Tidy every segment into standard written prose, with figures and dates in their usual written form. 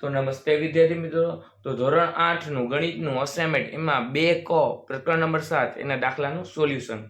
તો નમસ્તે વિદ્યાર્થી મિત્રો, તો ધોરણ 8 નું ગણિતનું અસાઇનમેન્ટ એમાં 2 ક પ્રકરણ નંબર 7 એના દાખલાનું સોલ્યુશન.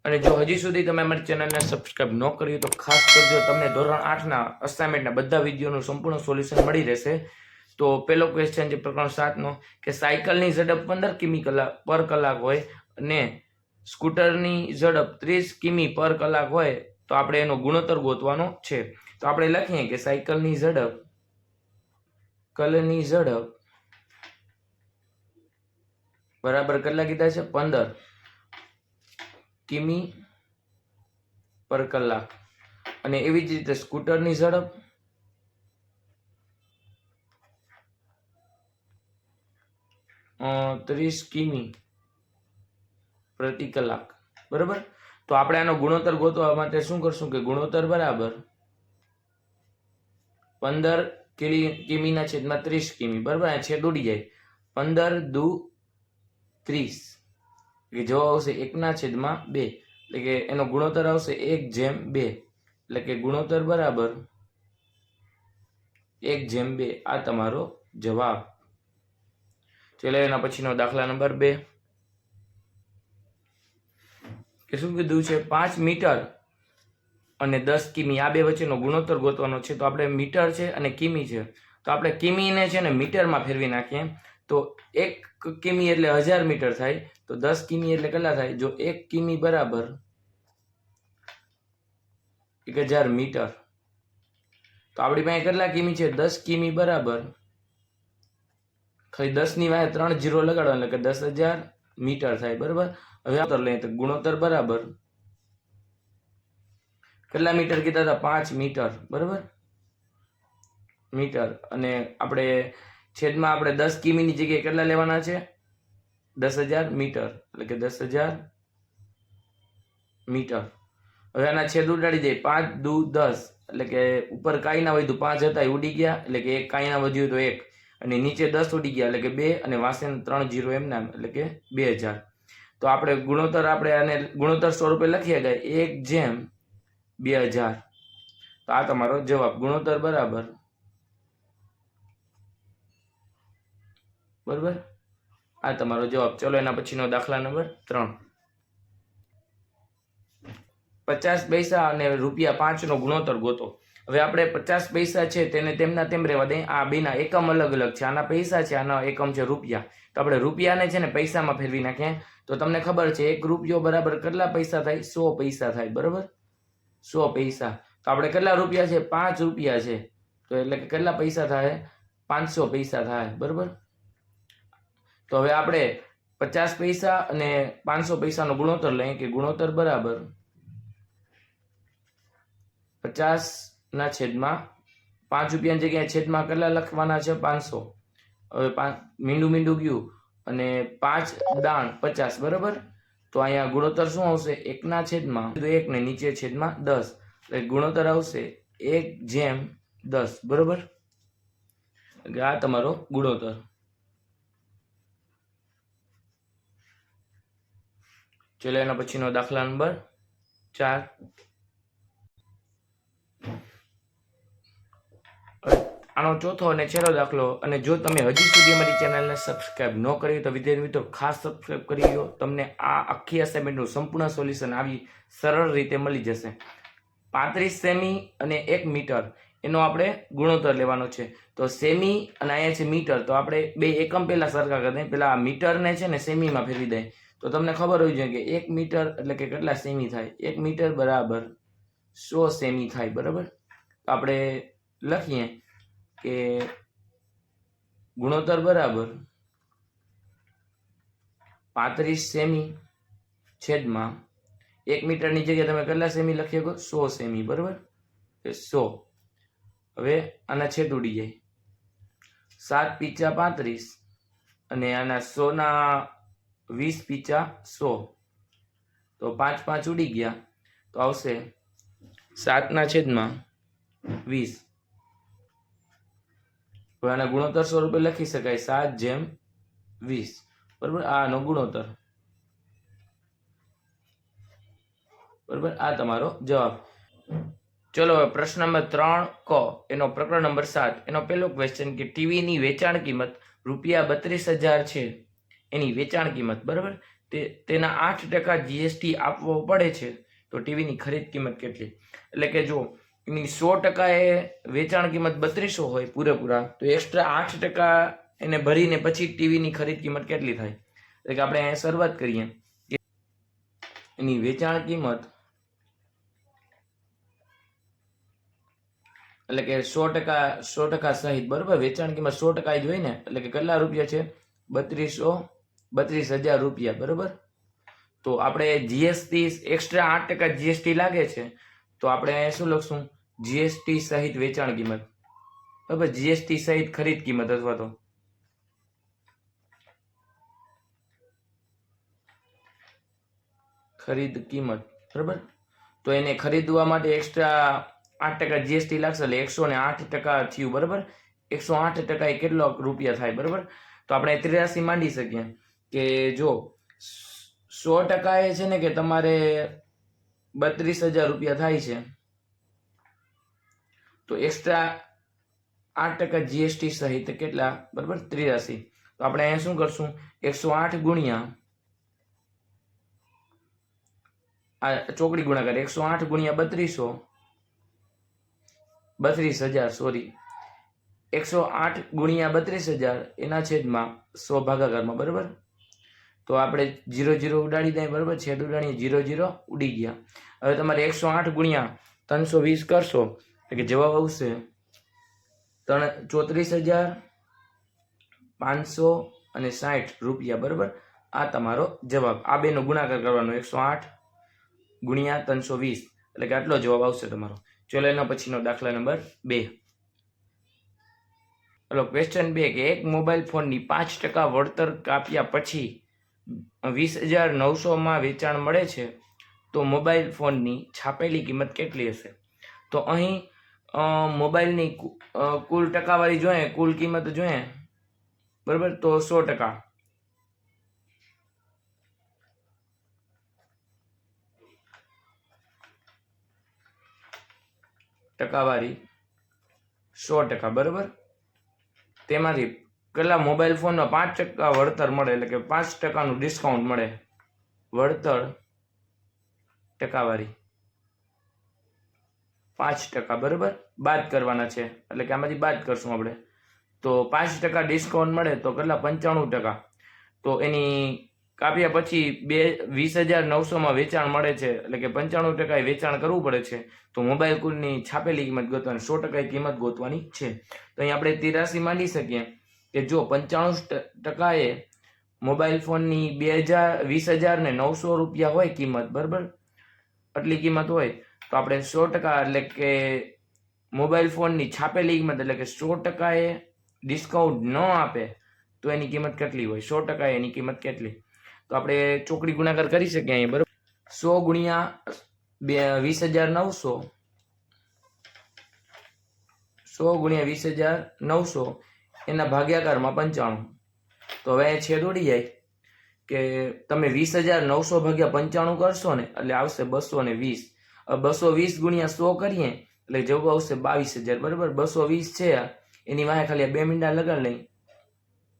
અને જો હજી સુધી તમે અમારી ચેનલને સબસ્ક્રાઇબ ન કરી તો ખાસ કરજો, તમને ધોરણ 8 ના અસાઇનમેન્ટના બધા વિડીયોનું સંપૂર્ણ સોલ્યુશન મળી રહેશે. તો પહેલો ક્વેશ્ચન છે પ્રકરણ 7 નો કે સાયકલની ઝડપ 15 કિમી પર કલાક હોય અને સ્કૂટરની ઝડપ 30 કિમી પર કલાક હોય તો આપણે એનો ગુણોત્તર ગોતવાનો છે. તો આપણે લખીએ કે સાયકલની ઝડપ બરાબર કેટલા કીધા છે 15 કિમી પર કલાક, અને એવી જ રીતે સ્કૂટરની ઝડપ 30 કિમી પ્રતિ કલાક. બરાબર, તો આપણે આનો ગુણોત્તર ગોતવા માટે શું કરશું કે ગુણોત્તર બરાબર 15 કિમીના છેદમાં 30 કિમી. બરાબર, આ છેદ ઉડી જાય, 15 દુ 30 કે જવાબ આવશે 1/2, એટલે કે એનો ગુણોત્તર આવશે 1/2, એટલે કે ગુણોત્તર બરાબર 1/2. આ તમારો જવાબ. ચલો એના પછીનો દાખલા નંબર 2 કે શું કીધું છે 5 મીટર અને 10 કિમી આ બે વચ્ચેનો ગુણોત્તર ગોતવાનો છે. તો આપણે મીટર છે અને કિમી છે, તો આપણે કિમીને છે ને મીટરમાં ફેરવી નાખીએ. તો 1 કિમી એટલે 1000 મીટર થાય, તો 10 કિમી એટલે કેટલા થાય? જો 1 કિમી બરાબર 1000 મીટર, તો આપણી પાસે કેટલા કિમી છે? 10 કિમી બરાબર, ખાલી 10 ની વાંહે 3 0 લગાડવાના એટલે કે 10,000 મીટર થાય. બરાબર, હવે ઉત્તર લઈએ તો ગુણોત્તર બરાબર કેટલા મીટર કીધા હતા? 5 મીટર. બરાબર, મીટર, અને આપણે છેદમાં આપણે 10 કિમીની જગ્યાએ કેટલા લેવાના છે? 10,000 મીટર, એટલે કે 10,000 મીટર. હવે આના છેદ ઉડાડી દે, 5 દુ 10, એટલે કે ઉપર કાંઈ ના વધ્યું, 5 હતા એ ઉડી ગયા, એટલે કે 1 કાંઈ ના વધ્યું તો 1, અને નીચે 10 ઉડી ગયા એટલે કે 2, અને વાંસે 3 0 એમ નામ, એટલે કે 2000. તો આપણે ગુણોત્તર આપણે આને ગુણોત્તર સ્વરૂપે લખીએ કે 1/2000. તો આ તમારો જવાબ. ગુણોત્તર બરાબર આ તમારો જવાબ. ચલો એના પછીનો દાખલા નંબર 3, 50 પૈસા અને ₹5 નો ગુણોત્તર ગોતો. હવે આપણે 50 પૈસા છે તેને તેમના તેમ રહેવા દઈએ. આ બેના એકમ અલગ અલગ છે, આના પૈસા છે, આના એકમ છે રૂપિયા. તો આપણે રૂપિયાને છે ને પૈસામાં ફેરવી નાખીએ. તો તમને ખબર છે 1 રૂપિયો બરાબર કેટલા પૈસા થાય? 100 પૈસા થાય. બરાબર, 100 પૈસા. તો આપણે કેટલા રૂપિયા છે? 5 રૂપિયા છે, તો એટલે કે કેટલા પૈસા થાય? 500 પૈસા થાય. બરાબર, તો હવે આપણે 50 પૈસા અને 500 પૈસાનો ગુણોત્તર લઈએ કે ગુણોત્તર બરાબર 50 ના છેદમાં 5 રૂપિયાની જગ્યાએ છેદમાં કેટલા લખવાના છે? 500. હવે મીંડું ગયું, અને 5 દાણ 50. બરાબર, તો અહીંયા ગુણોત્તર શું આવશે? 1/1 ને નીચે છેદમાં 10, એટલે ગુણોત્તર આવશે 1/10. બરાબર, એટલે આ તમારો ગુણોત્તર. ચલો એના પછીનો દાખલા નંબર 4, આનો ચોથો અને છેલ્લો દાખલો. અને જો તમે હજી સુધી અમારી ચેનલને સબસ્ક્રાઇબ ન કરી તો વિદ્યાર્થી મિત્રો ખાસ સબસ્ક્રાઇબ કરી લો. તમને આ આખી અસાઇનમેન્ટનું સંપૂર્ણ સોલ્યુશન આવી સરળ રીતે મળી જશે. 35 સેમી અને 1 મીટર એનો આપણે ગુણોત્તર લેવાનો છે. તો સેમી અને અહીંયા છે મીટર, તો આપણે બે એકમ પહેલા સરખા કરી દઈએ. પહેલા મીટરને છે ને સેમીમાં ફેરવી દઈએ. તો તમને ખબર હોવી જોઈએ કે 1 મીટર એટલે કે કેટલા સેમી થાય? 1 મીટર બરાબર 100 સેમી થાય. બરાબર, તો આપણે લખીએ કે ગુણોત્તર બરાબર 35 સેમી છેદમાં 1 મીટરની જગ્યાએ તમે કેટલા સેમી લખી શકો? 100 સેમી. બરાબર, 100. હવે આના છેદ ઉડી જાય, 7 પીચા 35, અને આના 100 ના 20 પીચા 100, તો 5 5 ઉડી ગયા, તો આવશે 7/20. હવે આના ગુણોત્તર સ્વરૂપે લખી શકાય 7/20. બરાબર, આનો ગુણોત્તર. બરાબર, આ તમારો જવાબ. ચલો હવે પ્રશ્ન નંબર 3 ક એનો પ્રકરણ નંબર 7 એનો પહેલો ક્વેશ્ચન કે ટીવીની વેચાણ કિંમત ₹32,000 છે, એની વેચાણ કિંમત બરાબર, તેના 8% જીએસટી આપવો પડે છે, તો ટીવીની ખરીદ કિંમત કેટલી? એટલે કે જો એની 100% એ વેચાણ કિંમત 3200 હોય પૂરેપૂરા, તો એક્સ્ટ્રા 8% એને ભરીને પછી ટીવીની ખરીદ કિંમત કેટલી થાય? એટલે કે આપણે અહીંયા શરૂઆત કરીએ કે એની વેચાણ કિંમત એટલે કે 100% સહિત બરાબર, વેચાણ કિંમત 100% જ હોય ને, એટલે કે કેટલા રૂપિયા છે? 32,000 રૂપિયા બરાબર. તો આપણે જીએસટી એક્સ્ટ્રા 8% જીએસટી લાગે છે, તો આપણે શું લખશું? જીએસટી સહિત વેચાણ કિંમત બરાબર, જીએસટી સહિત ખરીદ કિંમત અથવા તો ખરીદ કિંમત બરાબર. તો એને ખરીદવા માટે એક્સ્ટ્રા 8% જીએસટી લાગશે, એટલે 108% થયું બરાબર. 108% એ કેટલો રૂપિયા થાય બરાબર. તો આપણે 83 માંડી શકીએ કે જો 100% એ છે ને કે તમારે 32,000 રૂપિયા થાય છે, તો એક્સ્ટ્રા 8% જીએસટી સહિત કેટલા બરાબર? 83. તો આપણે અહીંયા શું કરશું? 108 ગુણ્યા ચોકડી ગુણાકાર 108 ગુણ્યા 32,000 સોરી 108 ગુણ્યા 32,000 એના છેદમાં 100 ભાગાકારમાં બરાબર. તો આપણે 0 ઉડાડી દઈએ બરાબર, છેદ ઉડાડીએ 0 ઉડી ગયા. હવે તમારે 108 ગુણ્યા 320 કરશો એટલે કે જવાબ આવશે 34,560 રૂપિયા બરાબર. આ તમારો જવાબ. આ બેનો ગુણાકાર કરવાનો 108 ગુણ્યા 320 એટલે કે આટલો જવાબ આવશે તમારો. ચલો એના પછીનો દાખલા નંબર 2. ચલો ક્વેશ્ચન 2 કે એક મોબાઈલ ફોનની 5% વળતર કાપ્યા પછી 20,900 માં વેચાણ મળે છે, તો મોબાઈલ ફોનની છાપેલી કિંમત કેટલી હશે? તો અહીં મોબાઈલની કુલ ટકાવારી જોઈએ, કુલ કિંમત જોઈએ બરાબર, તો 100% ટકાવારી 100% બરાબર. તેમાંથી કેટલા મોબાઈલ ફોનમાં 5% વળતર મળે, એટલે કે 5%નું ડિસ્કાઉન્ટ મળે. વળતર ટકાવારી 5% બરાબર, બાદ કરવાના છે, એટલે કે આમાંથી બાદ કરશું આપણે. તો 5% ડિસ્કાઉન્ટ મળે તો કેટલા? 95%. તો એની કાપ્યા પછી 20,900 માં વેચાણ મળે છે, એટલે કે 95% વેચાણ કરવું પડે છે. તો મોબાઈલ કુલની છાપેલી કિંમત ગોતવાની, 100% કિંમત ગોતવાની છે. તો અહીં આપણે 83 માંડી શકીએ કે જો 95% એ મોબાઈલ ફોનની 20,900 રૂપિયા હોય કિંમત બરાબર, આટલી કિંમત હોય, તો આપણે 100% એટલે કે મોબાઈલ ફોનની છાપેલી કિંમત એટલે કે 100% એ ડિસ્કાઉન્ટ ન આપે તો એની કિંમત કેટલી હોય? 100% એની કિંમત કેટલી? તો આપણે ચોકડી ગુણાકાર કરી શકીએ અહીંયા બરાબર. 100 ગુણ્યા 20,900 100 ગુણ્યા 20,900 એના ભાગ્યાકારમાં 95. તો હવે છેદ ઉડી જાય કે તમે 20,900 ભાગ્યા 95 કરશો ને એટલે આવશે 220. 220 ગુણ્યા 100 કરીએ એટલે જવાબ આવશે 22,000 બરાબર. 220 છે એની વાંહે ખાલી 2 મીંડા લગાડ લઈ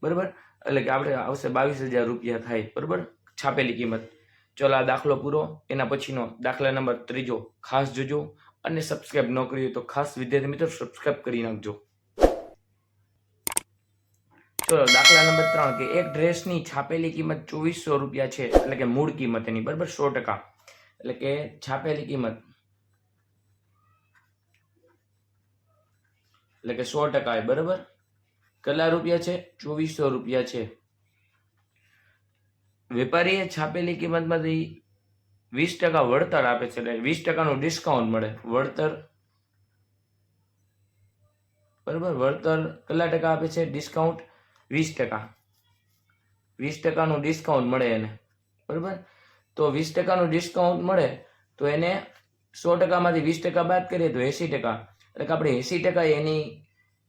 બરાબર, એટલે કે આપણે આવશે 22,000 રૂપિયા થાય બરાબર છાપેલી કિંમત. ચલો આ દાખલો પૂરો. એના પછીનો દાખલા નંબર 3 ખાસ જોજો, અને સબસ્ક્રાઇબ ન કર્યું તો ખાસ વિદ્યાર્થી મિત્રો સબસ્ક્રાઇબ કરી નાખજો. ચલો દાખલા નંબર 3 કે એક ડ્રેસની છાપેલી કિંમત 2400 રૂપિયા છે, એટલે કે મૂળ કિંમત એની બરાબર 100%, એટલે કે છાપેલી કિંમત એટલે કે 100% બરાબર. કેટલા રૂપિયા છે? 2400 રૂપિયા છે. વેપારીએ છાપેલી કિંમતમાંથી 20% વળતર આપે છે, એટલે 20%નું ડિસ્કાઉન્ટ મળે. વળતર બરાબર, વળતર કેટલા ટકા આપે છે? ડિસ્કાઉન્ટ 20%. 20%નું ડિસ્કાઉન્ટ મળે એને બરાબર. તો 20%નું ડિસ્કાઉન્ટ મળે તો એને 100% માંથી 20% બાદ કરીએ તો 80%, એટલે કે આપણે 80% એની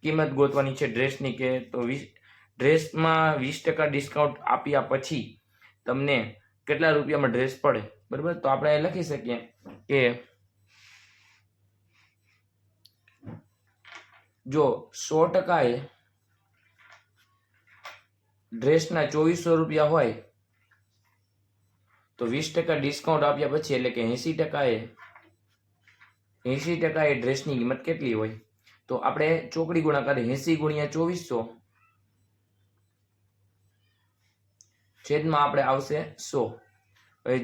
કિંમત ગોતવાની છે ડ્રેસની. કે તો ડ્રેસમાં 20% ડિસ્કાઉન્ટ આપ્યા પછી તમને કેટલા રૂપિયામાં ડ્રેસ પડે બરાબર. તો આપણે લખી શકીએ કે જો 100% ડ્રેસના 2400 રૂપિયા હોય તો 20% ડિસ્કાઉન્ટ આપ્યા પછી એટલે કે 80% એ ડ્રેસની કિંમત કેટલી હોય? તો આપણે ચોકડી ગુણાકાર 80 ગુણ્યા 2400 છેદમાં આપણે આવશે 100. હવે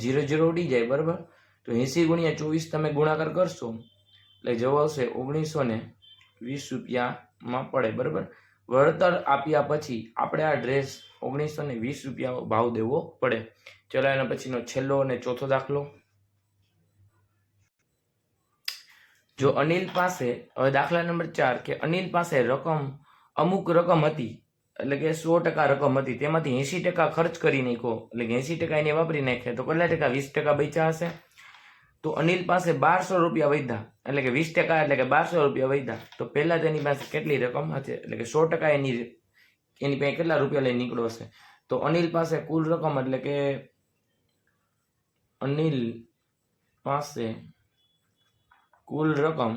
0 ઉડી જાય બરાબર. તો 80 ગુણ્યા 24 તમે ગુણાકાર કરશો એટલે જવાબ આવશે 1920 રૂપિયામાં પડે બરાબર. વળતર આપ્યા પછી આપણે આ ડ્રેસ 1920 રૂપિયા ભાવ દેવો પડે. ચલો એના પછીનો છેલ્લો અને ચોથો દાખલો. જો અનિલ પાસે, હવે દાખલા નંબર 4 કે અનિલ પાસે અમુક રકમ હતી એટલે કે 100% રકમ હતી, તેમાંથી 80% ખર્ચ કરી નાખ્યો એટલે કે 80% એને વાપરી નાખ્યા તો કેટલા ટકા? 20% બચ્યા હશે. તો અનિલ પાસે 1200 રૂપિયા વધ્યા એટલે કે 20% એટલે કે 1200 રૂપિયા વધ્યા. તો પહેલા તેની પાસે કેટલી રકમ હતી એટલે કે 100% એની પાસે કેટલા રૂપિયા લઈ નીકળ્યો હશે? તો અનિલ પાસે કુલ રકમ એટલે કે અનિલ પાસે કુલ રકમ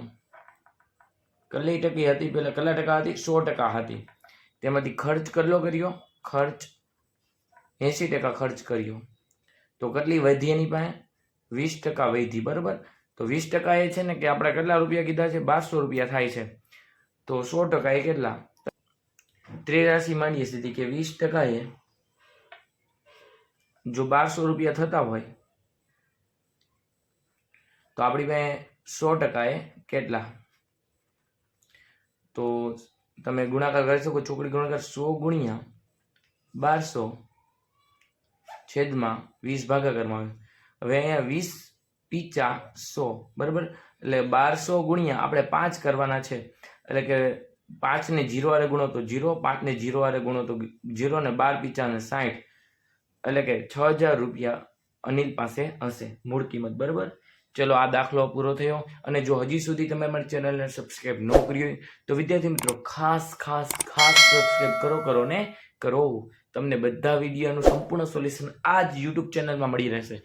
કેટલી ટકી હતી? પેલા કેટલા ટકા હતી? 100% હતી. તેમાંથી ખર્ચ કેટલો કર્યો? ખર્ચ 80% ખર્ચ કર્યો. તો કેટલી વધી એની પાસે? 20% વધી બરાબર. તો 20% એ છે ને કે આપણે કેટલા રૂપિયા કીધા છે? 1200 રૂપિયા થાય છે. તો 100% એ કેટલા? 83 માંડીએ સીધી કે 20% એ જો 1200 રૂપિયા થતા હોય તો આપણી પાસે 100% એ કેટલા? તો તમે ગુણાકાર કરી શકો. ચોકડી ગુણાકાર 100 ગુણ્યા 1200 છેદમાં 20 ભાગાકારમાં આવે. હવે અહીંયા 20 પીચા 100 બરાબર. એટલે 1200 ગુણ્યા આપણે 5 કરવાના છે એટલે કે 5 ને 0 વારે ગુણો તો 0, 5 ને 0 વારે ગુણો તો 0 ને 12 પીચા ને 60 એટલે કે 6000 રૂપિયા અનિલ પાસે હશે મૂળ કિંમત બરાબર. ચલો આ દાખલો પૂરો થયો. અને જો હજી સુધી તમે અમારી ચેનલને સબસ્ક્રાઇબ ન કરી હોય તો વિદ્યાર્થી મિત્રો ખાસ સબસ્ક્રાઇબ કરો ને કરો. તમને બધા વિડીયોનું સંપૂર્ણ સોલ્યુશન આ જ યુટ્યુબ ચેનલમાં મળી રહેશે.